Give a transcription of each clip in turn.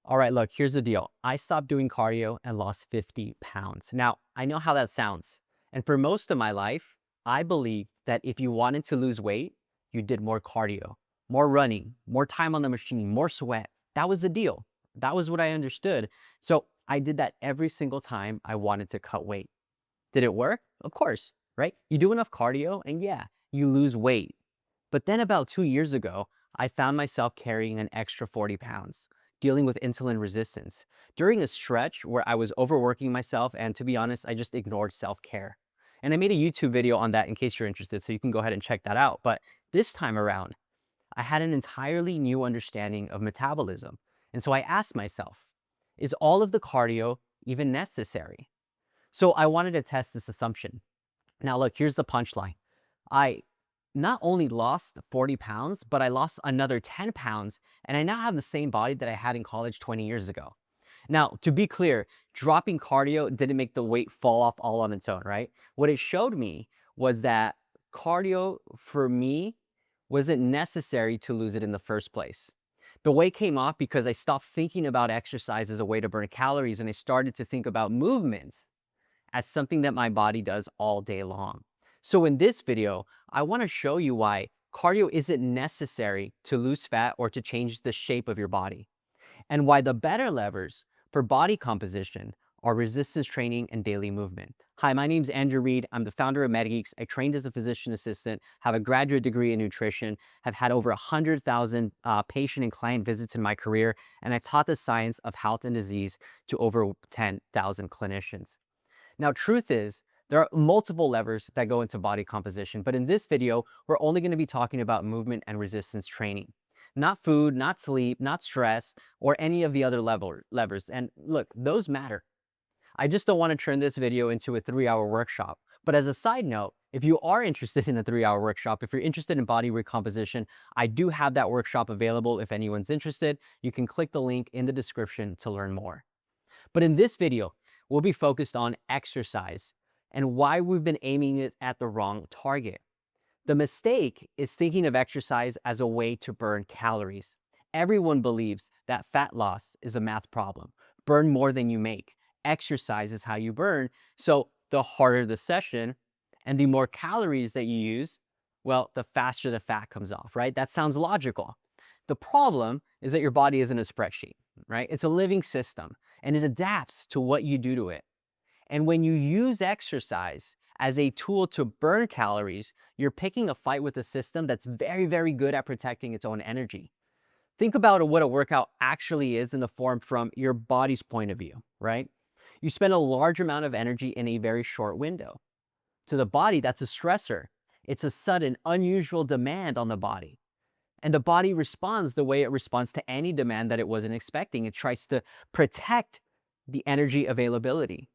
All right, look, here's the deal. I stopped doing cardio and lost 50 pounds. Now, I know how that sounds. And for most of my life, I believed that if you wanted to lose weight, you did more cardio, more running, more time on the machine, more sweat. That was the deal. That was what I understood. So I did that every single time I wanted to cut weight. Did it work? Of course, right? You do enough cardio and yeah, you lose weight. But then about 2 years ago, I found myself carrying an extra 40 pounds, dealing with insulin resistance during a stretch where I was overworking myself. And to be honest, I just ignored self-care. And I made a YouTube video on that in case you're interested, so you can go ahead and check that out. But this time around, I had an entirely new understanding of metabolism. And so I asked myself, is all of the cardio even necessary? So I wanted to test this assumption. Now, look, here's the punchline. I not only lost 40 pounds, but I lost another 10 pounds, and I now have the same body that I had in college 20 years ago. Now, to be clear, dropping cardio didn't make the weight fall off all on its own, right? What it showed me was that cardio for me wasn't necessary to lose it in the first place. The weight came off because I stopped thinking about exercise as a way to burn calories and I started to think about movements as something that my body does all day long. So in this video, I want to show you why cardio isn't necessary to lose fat or to change the shape of your body, and why the better levers for body composition are resistance training and daily movement. Hi, my name is Andrew Reed. I'm the founder of Medgeeks. I trained as a physician assistant, have a graduate degree in nutrition, have had over 100,000 patient and client visits in my career, and I taught the science of health and disease to over 10,000 clinicians. Now, truth is, there are multiple levers that go into body composition, but in this video, we're only going to be talking about movement and resistance training. Not food, not sleep, not stress, or any of the other levers. And look, those matter. I just don't want to turn this video into a 3-hour workshop. But as a side note, if you are interested in a 3-hour workshop, if you're interested in body recomposition, I do have that workshop available if anyone's interested. You can click the link in the description to learn more. But in this video, we'll be focused on exercise and why we've been aiming it at the wrong target. The mistake is thinking of exercise as a way to burn calories. Everyone believes that fat loss is a math problem. Burn more than you make. Exercise is how you burn. So the harder the session and the more calories that you use, well, the faster the fat comes off, right? That sounds logical. The problem is that your body isn't a spreadsheet, right? It's a living system and it adapts to what you do to it. And when you use exercise as a tool to burn calories, you're picking a fight with a system that's very, very good at protecting its own energy. Think about what a workout actually is in the form from your body's point of view, right? You spend a large amount of energy in a very short window. To the body, that's a stressor. It's a sudden, unusual demand on the body. And the body responds the way it responds to any demand that it wasn't expecting. It tries to protect the energy availability,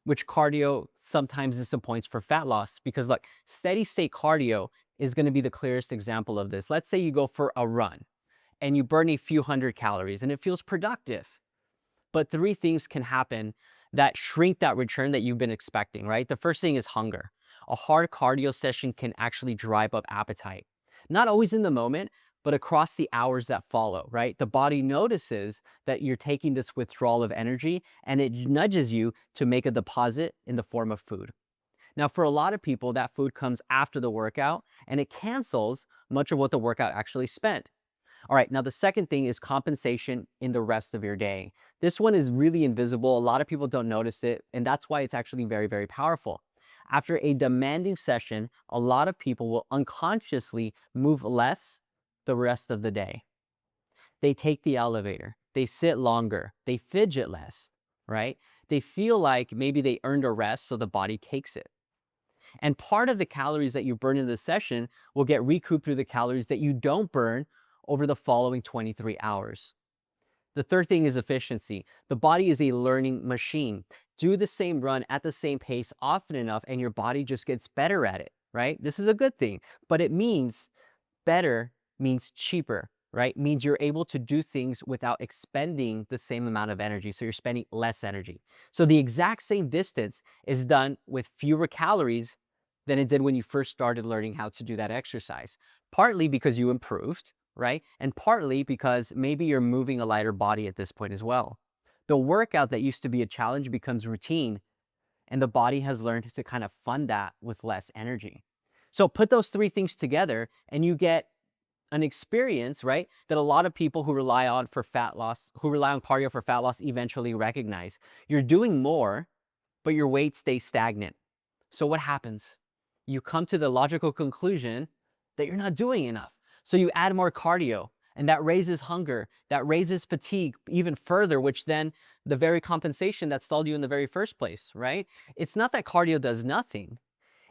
which cardio sometimes disappoints for fat loss. Because look, steady state cardio is going to be the clearest example of this. Let's say you go for a run and you burn a few hundred calories and it feels productive. But three things can happen that shrink that return that you've been expecting, right? The first thing is hunger. A hard cardio session can actually drive up appetite. Not always in the moment, but across the hours that follow, right? The body notices that you're taking this withdrawal of energy and it nudges you to make a deposit in the form of food. Now, for a lot of people, that food comes after the workout and it cancels much of what the workout actually spent. All right, now the second thing is compensation in the rest of your day. This one is really invisible. A lot of people don't notice it, and that's why it's actually very, very powerful. After a demanding session, a lot of people will unconsciously move less the rest of the day. They take the elevator, they sit longer, they fidget less, right? They feel like maybe they earned a rest, so the body takes it. And part of the calories that you burn in the session will get recouped through the calories that you don't burn over the following 23 hours. The third thing is efficiency. The body is a learning machine. Do the same run at the same pace often enough and your body just gets better at it, right? This is a good thing, but it means better means cheaper, right? Means you're able to do things without expending the same amount of energy. So you're spending less energy. So the exact same distance is done with fewer calories than it did when you first started learning how to do that exercise. Partly because you improved, right? And partly because maybe you're moving a lighter body at this point as well. The workout that used to be a challenge becomes routine, and the body has learned to kind of fund that with less energy. So put those three things together and you get an experience, right, that a lot of people who rely on cardio for fat loss eventually recognize. You're doing more, but your weight stays stagnant. So what happens? You come to the logical conclusion that you're not doing enough. So you add more cardio, and that raises hunger, that raises fatigue even further, which then the very compensation that stalled you in the very first place, right? It's not that cardio does nothing.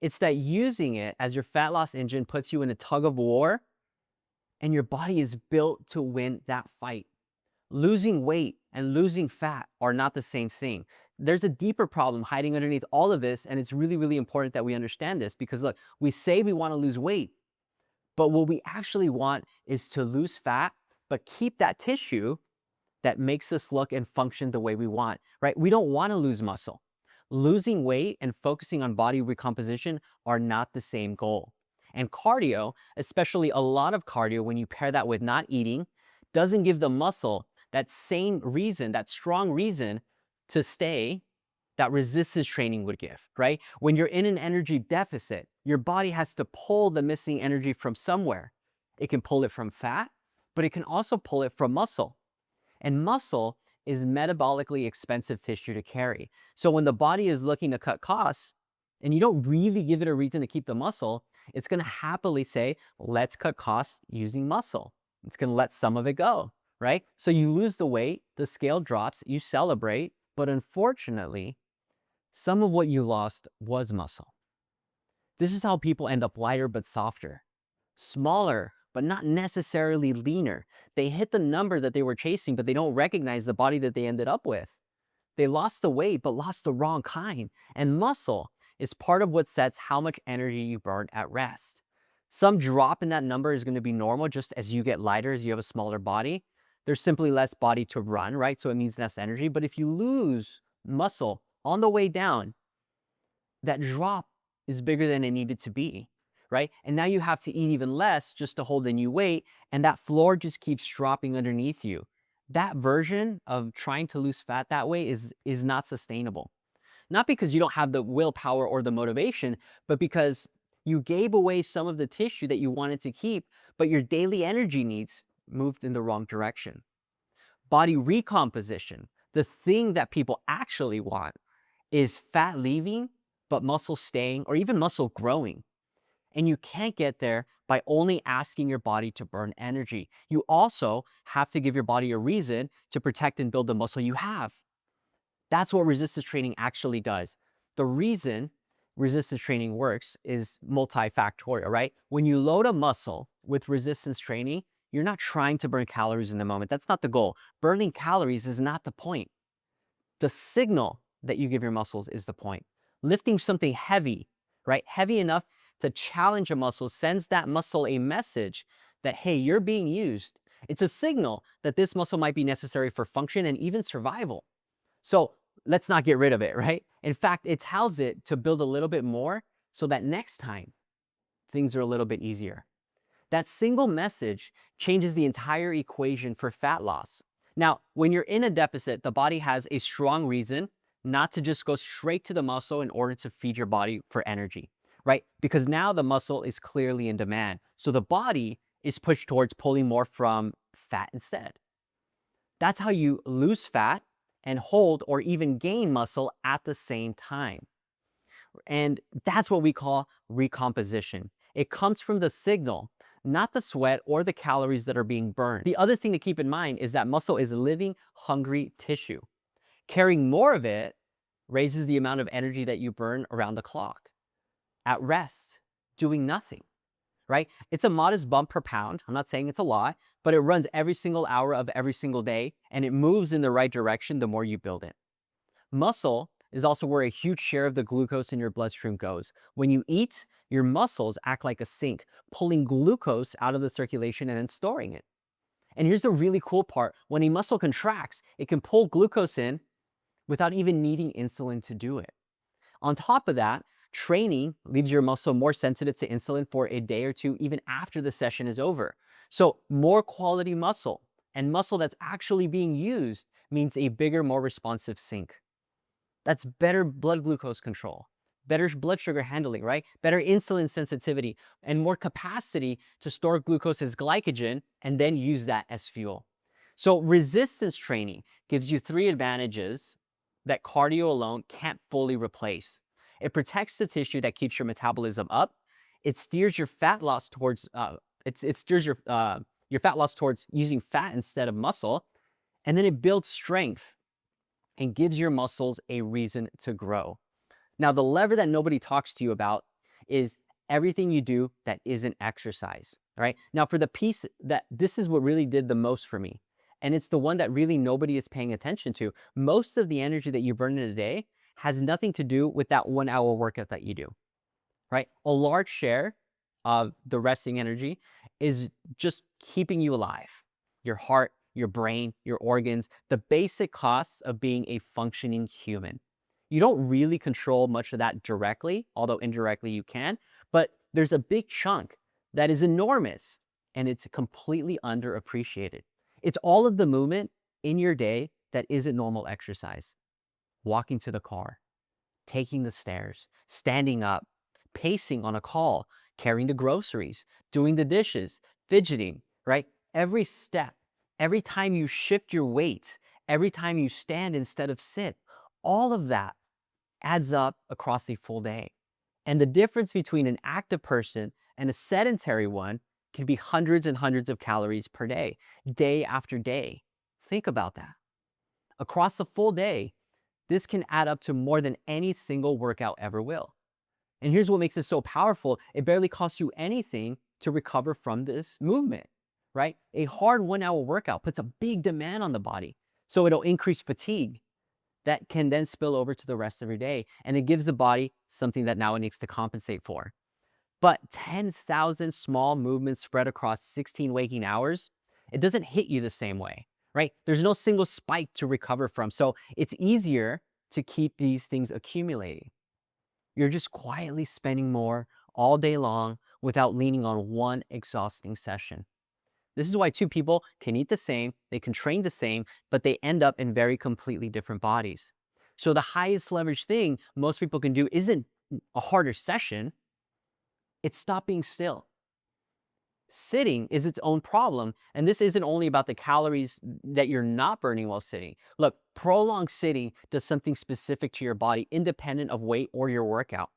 It's that using it as your fat loss engine puts you in a tug of war, and your body is built to win that fight. Losing weight and losing fat are not the same thing. There's a deeper problem hiding underneath all of this, and it's really, really important that we understand this because look, we say we want to lose weight, but what we actually want is to lose fat, but keep that tissue that makes us look and function the way we want, right? We don't want to lose muscle. Losing weight and focusing on body recomposition are not the same goal. And cardio, especially a lot of cardio, when you pair that with not eating, doesn't give the muscle that same reason, that strong reason to stay that resistance training would give, right? When you're in an energy deficit, your body has to pull the missing energy from somewhere. It can pull it from fat, but it can also pull it from muscle. And muscle is metabolically expensive tissue to carry. So when the body is looking to cut costs and you don't really give it a reason to keep the muscle, it's going to happily say, let's cut costs using muscle. It's going to let some of it go, right? So you lose the weight, the scale drops, you celebrate, but unfortunately, some of what you lost was muscle. This is how people end up lighter but softer, smaller but not necessarily leaner. They hit the number that they were chasing, but they don't recognize the body that they ended up with. They lost the weight, but lost the wrong kind. And muscle is part of what sets how much energy you burn at rest. Some drop in that number is going to be normal just as you get lighter, as you have a smaller body. There's simply less body to run, right? So it means less energy. But if you lose muscle on the way down, that drop is bigger than it needed to be, right? And now you have to eat even less just to hold the new weight, and that floor just keeps dropping underneath you. That version of trying to lose fat that way is not sustainable. Not because you don't have the willpower or the motivation, but because you gave away some of the tissue that you wanted to keep, but your daily energy needs moved in the wrong direction. Body recomposition, the thing that people actually want, is fat leaving, but muscle staying, or even muscle growing. And you can't get there by only asking your body to burn energy. You also have to give your body a reason to protect and build the muscle you have. That's what resistance training actually does. The reason resistance training works is multifactorial, right? When you load a muscle with resistance training, you're not trying to burn calories in the moment. That's not the goal. Burning calories is not the point. The signal that you give your muscles is the point. Lifting something heavy, right? Heavy enough to challenge a muscle sends that muscle a message that, hey, you're being used. It's a signal that this muscle might be necessary for function and even survival. So let's not get rid of it, right? In fact, it tells it to build a little bit more so that next time things are a little bit easier. That single message changes the entire equation for fat loss. Now, when you're in a deficit, the body has a strong reason not to just go straight to the muscle in order to feed your body for energy, right? Because now the muscle is clearly in demand. So the body is pushed towards pulling more from fat instead. That's how you lose fat and hold or even gain muscle at the same time. And that's what we call recomposition. It comes from the signal, not the sweat or the calories that are being burned. The other thing to keep in mind is that muscle is living, hungry tissue. Carrying more of it raises the amount of energy that you burn around the clock. At rest, doing nothing, right? It's a modest bump per pound. I'm not saying it's a lot, but it runs every single hour of every single day, and it moves in the right direction the more you build it. Muscle is also where a huge share of the glucose in your bloodstream goes. When you eat, your muscles act like a sink, pulling glucose out of the circulation and then storing it. And here's the really cool part. When a muscle contracts, it can pull glucose in without even needing insulin to do it. On top of that, training leaves your muscle more sensitive to insulin for a day or two, even after the session is over. So more quality muscle and muscle that's actually being used means a bigger, more responsive sink. That's better blood glucose control, better blood sugar handling, right? Better insulin sensitivity, and more capacity to store glucose as glycogen and then use that as fuel. So resistance training gives you three advantages that cardio alone can't fully replace. It protects the tissue that keeps your metabolism up. It steers your fat loss towards it steers your fat loss towards using fat instead of muscle, and then it builds strength and gives your muscles a reason to grow. Now, the lever that nobody talks to you about is everything you do that isn't exercise, all right? Now, for the piece that this is what really did the most for me, and it's the one that really nobody is paying attention to. Most of the energy that you burn in a day has nothing to do with that 1 hour workout that you do, right? A large share of the resting energy is just keeping you alive. Your heart, your brain, your organs, the basic costs of being a functioning human. You don't really control much of that directly, although indirectly you can, but there's a big chunk that is enormous and it's completely underappreciated. It's all of the movement in your day that isn't normal exercise. Walking to the car, taking the stairs, standing up, pacing on a call, carrying the groceries, doing the dishes, fidgeting, right? Every step, every time you shift your weight, every time you stand instead of sit, all of that adds up across a full day. And the difference between an active person and a sedentary one can be hundreds and hundreds of calories per day after day. Think about that. Across a full day, this can add up to more than any single workout ever will. And here's what makes it so powerful. It barely costs you anything to recover from this movement, right? A hard 1 hour workout puts a big demand on the body. So it'll increase fatigue that can then spill over to the rest of your day. And it gives the body something that now it needs to compensate for. But 10,000 small movements spread across 16 waking hours, it doesn't hit you the same way, right? There's no single spike to recover from. So it's easier to keep these things accumulating. You're just quietly spending more all day long without leaning on one exhausting session. This is why two people can eat the same, they can train the same, but they end up in very completely different bodies. So the highest leverage thing most people can do isn't a harder session, it's stop being still. Sitting is its own problem, and this isn't only about the calories that you're not burning while sitting. Look, prolonged sitting does something specific to your body independent of weight or your workout.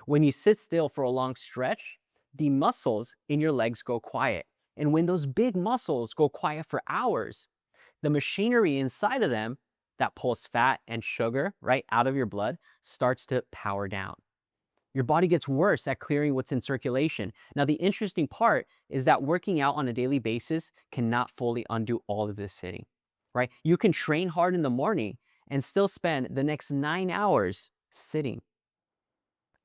When you sit still for a long stretch, the muscles in your legs go quiet. And when those big muscles go quiet for hours, the machinery inside of them that pulls fat and sugar right out of your blood starts to power down. Your body gets worse at clearing what's in circulation. Now, the interesting part is that working out on a daily basis cannot fully undo all of this sitting, right? You can train hard in the morning and still spend the next 9 hours sitting.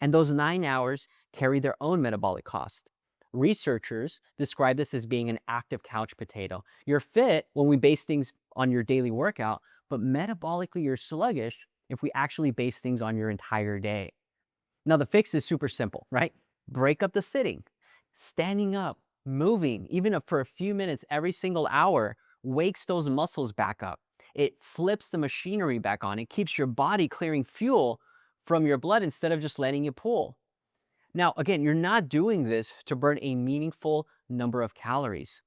And those 9 hours carry their own metabolic cost. Researchers describe this as being an active couch potato. You're fit when we base things on your daily workout, but metabolically you're sluggish if we actually base things on your entire day. Now, the fix is super simple, right? Break up the sitting. Standing up, moving, even if for a few minutes every single hour, wakes those muscles back up. It flips the machinery back on. It keeps your body clearing fuel from your blood instead of just letting it pool. Now, again, you're not doing this to burn a meaningful number of calories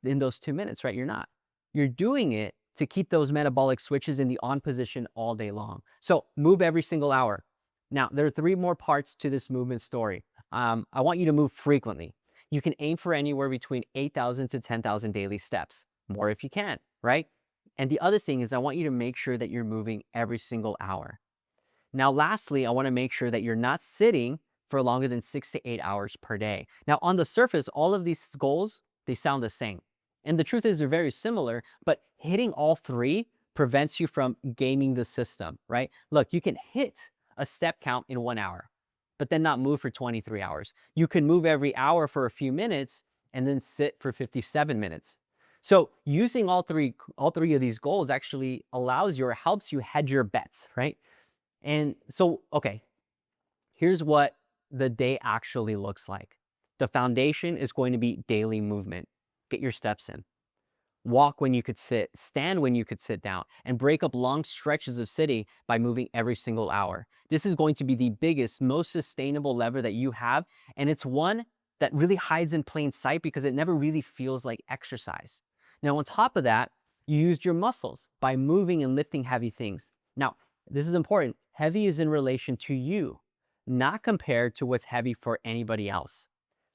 in those 2 minutes, right? You're not. You're doing it to keep those metabolic switches in the on position all day long. So move every single hour. Now, there are three more parts to this movement story. I want you to move frequently. You can aim for anywhere between 8,000 to 10,000 daily steps, more if you can, right? And the other thing is I want you to make sure that you're moving every single hour. Now, lastly, I want to make sure that you're not sitting for longer than 6 to 8 hours per day. Now, on the surface, all of these goals, they sound the same. And the truth is they're very similar, but hitting all three prevents you from gaming the system, right? Look, you can hit a step count in 1 hour, but then not move for 23 hours. You can move every hour for a few minutes and then sit for 57 minutes. So using all three of these goals actually allows you or helps you hedge your bets, right? And so, okay, here's what the day actually looks like. The foundation is going to be daily movement. Get your steps in. Walk when you could sit, stand when you could sit down, and break up long stretches of sitting by moving every single hour. This is going to be the biggest, most sustainable lever that you have, and it's one that really hides in plain sight because it never really feels like exercise. Now, on top of that, you used your muscles by moving and lifting heavy things. Now, this is important. Heavy is in relation to you, not compared to what's heavy for anybody else.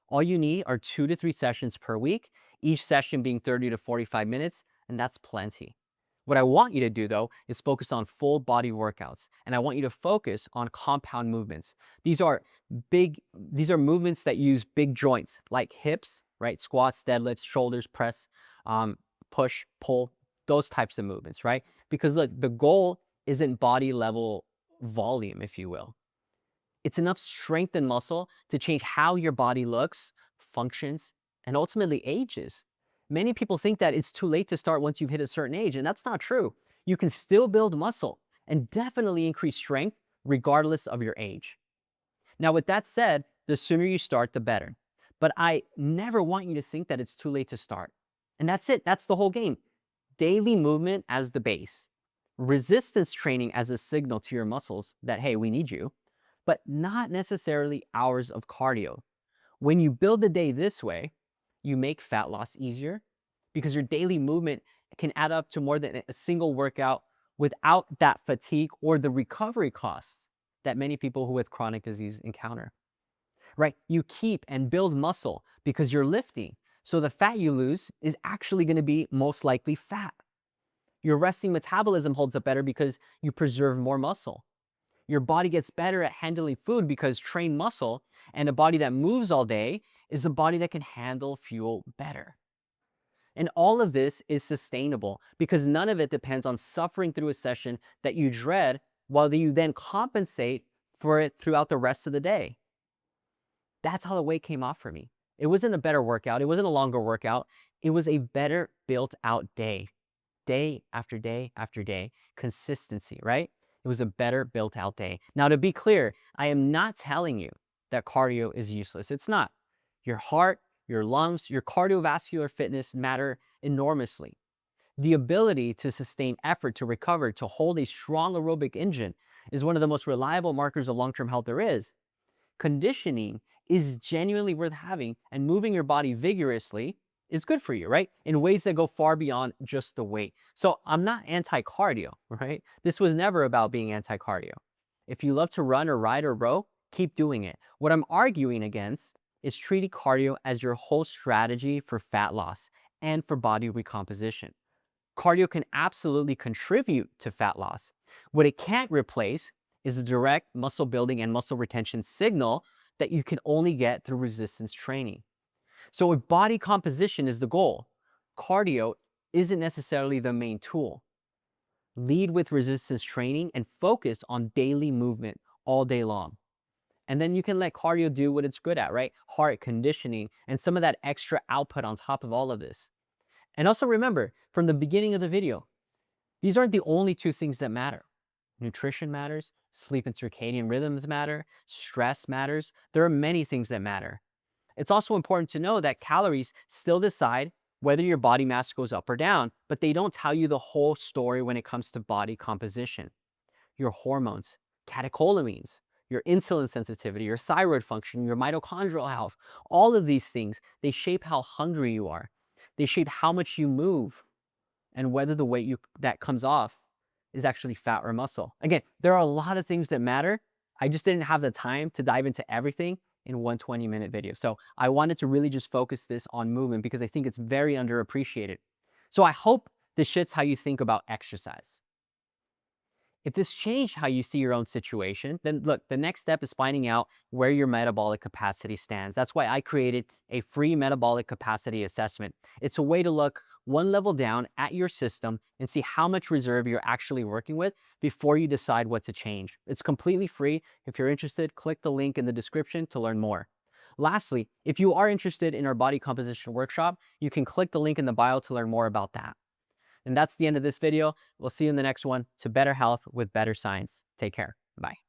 All you need are 2 to 3 sessions per week, each session being 30 to 45 minutes, and that's plenty. What I want you to do though is focus on full body workouts, and I want you to focus on compound movements. These are movements that use big joints like hips, right? Squats, deadlifts, shoulders, press, push, pull, those types of movements, right? Because look, the goal isn't body level volume, if you will. It's enough strength and muscle to change how your body looks, functions, and ultimately ages. Many people think that it's too late to start once you've hit a certain age, and that's not true. You can still build muscle and definitely increase strength regardless of your age. Now, with that said, the sooner you start, the better. But I never want you to think that it's too late to start. And that's it. That's the whole game. Daily movement as the base. Resistance training as a signal to your muscles that, hey, we need you, but not necessarily hours of cardio. When you build the day this way, you make fat loss easier because your daily movement can add up to more than a single workout without that fatigue or the recovery costs that many people who with chronic disease encounter. Right? You keep and build muscle because you're lifting. So the fat you lose is actually going to be most likely fat. Your resting metabolism holds up better because you preserve more muscle. Your body gets better at handling food because trained muscle and a body that moves all day is a body that can handle fuel better. And all of this is sustainable because none of it depends on suffering through a session that you dread while you then compensate for it throughout the rest of the day. That's how the weight came off for me. It wasn't a better workout. It wasn't a longer workout. It was a better built out day. Day after day after day. Consistency, right? It was a better built out day. Now, to be clear, I am not telling you that cardio is useless. It's not. Your heart, your lungs, your cardiovascular fitness matter enormously. The ability to sustain effort, to recover, to hold a strong aerobic engine is one of the most reliable markers of long-term health there is. Conditioning is genuinely worth having, and moving your body vigorously is good for you, right? In ways that go far beyond just the weight. So I'm not anti-cardio, right? This was never about being anti-cardio. If you love to run or ride or row, keep doing it. What I'm arguing against is treating cardio as your whole strategy for fat loss and for body recomposition. Cardio can absolutely contribute to fat loss. What it can't replace is the direct muscle building and muscle retention signal that you can only get through resistance training. So if body composition is the goal, cardio isn't necessarily the main tool. Lead with resistance training and focus on daily movement all day long. And then you can let cardio do what it's good at, right? Heart conditioning and some of that extra output on top of all of this. And also remember, from the beginning of the video, these aren't the only two things that matter. Nutrition matters, sleep and circadian rhythms matter, stress matters. There are many things that matter. It's also important to know that calories still decide whether your body mass goes up or down, but they don't tell you the whole story when it comes to body composition. Your hormones, catecholamines, your insulin sensitivity, your thyroid function, your mitochondrial health, all of these things, they shape how hungry you are. They shape how much you move and whether the weight that comes off is actually fat or muscle. Again, there are a lot of things that matter. I just didn't have the time to dive into everything in one 20-minute video. So I wanted to really just focus this on movement because I think it's very underappreciated. So I hope this shifts how you think about exercise. If this changed how you see your own situation, then look, the next step is finding out where your metabolic capacity stands. That's why I created a free metabolic capacity assessment. It's a way to look one level down at your system and see how much reserve you're actually working with before you decide what to change. It's completely free. If you're interested, click the link in the description to learn more. Lastly, if you are interested in our body composition workshop, you can click the link in the bio to learn more about that. And that's the end of this video. We'll see you in the next one to better health with better science. Take care. Bye.